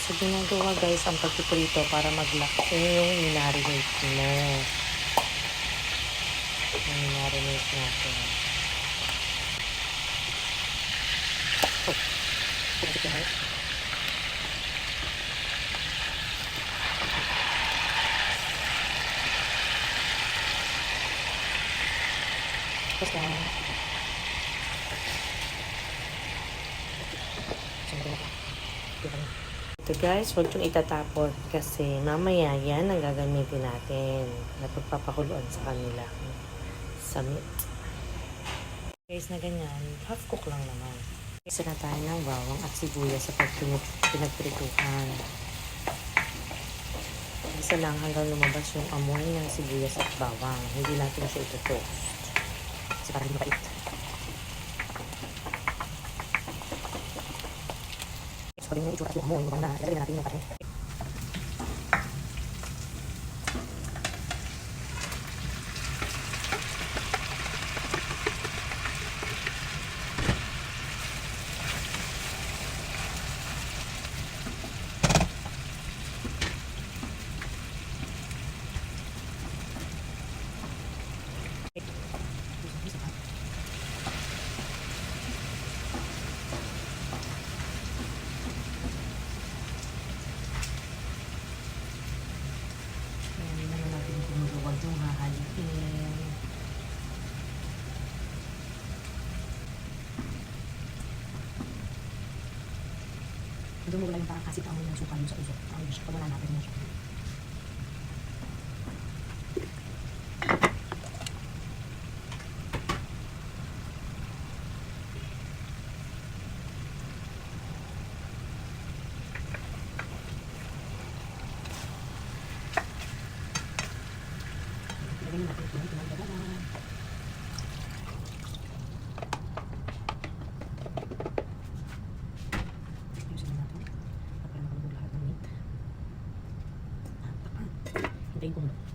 sa ginagawa guys ang pagpiprito para mag-lock yung minarinate mo. Yung minarinate natin. Oh. Tapos lang. Ito guys, huwag yung itatapon kasi mamaya yan ang gagamitin natin na pagpapakuluan sa kanila sa meat. Guys na ganyan, half cook lang naman. Isa na tayo ng bawang at sibuyas sa pinagprituhan. Isa lang hanggang lumabas yung amoy ng sibuyas at bawang. Hindi natin siya ito-toast. Kasi parang hindi mapait. So, yung itsura at yung amoy, mukhang na ilalagay natin yung karne. Yung hahalikin. Doon mo wala yung parang kasi amoy ng suka yung sa usok. Amoy siya. Pag wala natin mo siya. Lagyan natin ito ng pinagdagalan. Hintayin ko muna.